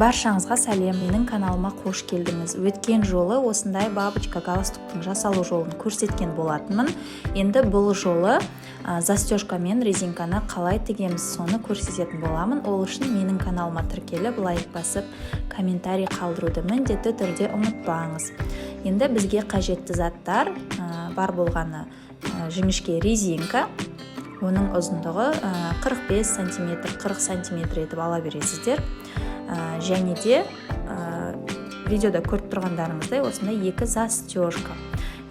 Баршаңызға сәлем, менің каналыма қош келдіңіз. Өткен жолы осындай бабочка галстуктың жасалу жолын көрсеткен болатынмын. Енді бұл жолы застежка мен резинканы қалай тігеміз, соны көрсететін боламын. Ол үшін менің каналыма тіркеліп, лайк басып, комментарий қалдыруды міндетті түрде ұмытпаңыз. Енді бізге қажетті заттар бар болғаны жіңішке резинка. Оның ұзындығы 45 см, 40 см етіп ала бересіздер. Және де видеода көріп тұрғандарыңыздай осындай екі застежка.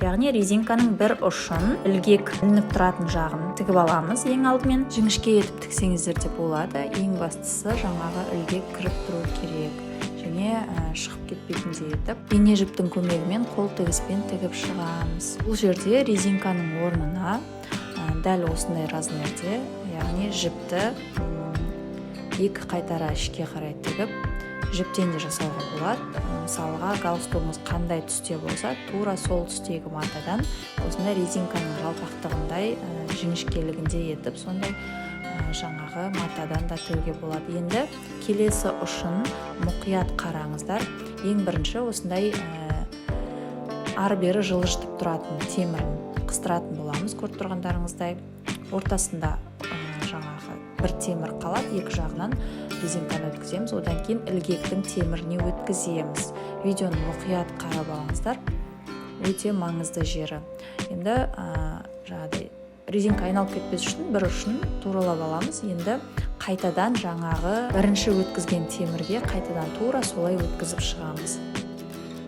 Яғни резинканың бір ұшын ілгек ілініп тұратын жағын тігіп аламыз. Ең алдымен жіңішке етіп тіксеңіздер де болады. Ең бастысы жаңағы ілгек кіріп тұру керек. Және шығып кетпейтіндей етіп ине жіптің көмегімен қол тігіспен тігіп шығамыз. Бұл жерде резинканың орнына дәл осындай размерде, яғни жіпті екі қайтара ішке қарай тігіп, жіптен де жасауға болады. Мысалға, галстугыңыз қандай түсте болса, тура сол түстегі матадан осындай резинканың жалпақтығындай жіңішкелігінде етіп, сондай жаңағы матадан да тігуге болады. Енді келесі ұшын мұқият қараңыздар. Ең бірінші осындай ары-бері жылжытып тұратын темірін қыстыратын боламыз. Көріп тұрғандарыңыздай ортасында жаңағы бір темір қалады, екі жағынан резинканы өткіземіз, одан кейін ілгектің теміріне өткіземіз. Видеоны мұқият қарап алыңыздар, өте маңызды жері. Енді жаңағыдай резинка айналып кетпес үшін бір ұшын туралап аламыз. Енді қайтадан жаңағы бірінші өткізген темірге қайтадан тура солай өткізіп шығамыз.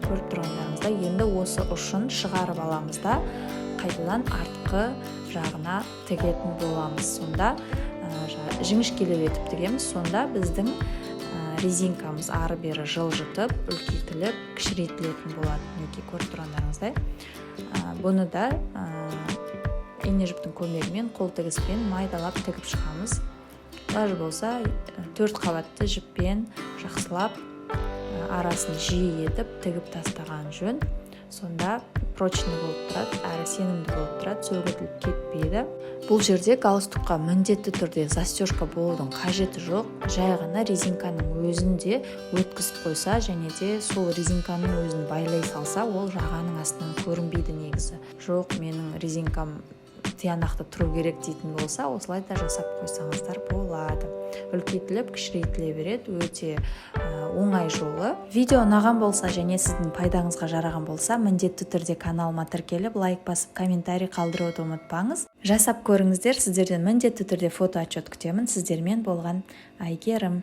Көріп тұрғандарыңызда енді осы ұшын шығарып аламыз да қайтадан артқы жағына тігетін боламыз. Сонда жіңішкелеп етіп тігеміз. Сонда біздің резинкамыз ары-бері жылжытып, үлкейтіліп, кішірейтілетін болады. Мінекей көріп тұрғандарыңыздай. Бұны да ине жіптің көмегімен қол тігіспен майдалап тігіп шығамыз. Лажы болса 4 қабатты жіппен жақсылап арасын жиі етіп тігіп тастаған жөн. Сонда прочный болып тұрады, әрі сенімді болып тұрады, сөгіліп кетпейді. Бұл жерде галстукқа міндетті түрде застежка болудың қажеті жоқ. Жай ғана резинканың өзін де өткізіп қойса, және де сол резинканың өзін байлай салса, ол жағаның астынан көрінбейді негізі. Жоқ, менің резинкам тиянақты тұру керек дейтін болса, осылай да жасап қойсаңыздар болады. Үлкейтіліп, кішірейтіле береді, өте оңай жолы. Видео ұнаған болса және сіздің пайдаңызға жараған болса, міндетті түрде каналыма тіркеліп, лайк басып, комментарий қалдыруды ұмытпаңыз. Жасап көріңіздер, сіздерден міндетті түрде фото отчет күтемін. Сіздермен болған Айгерім.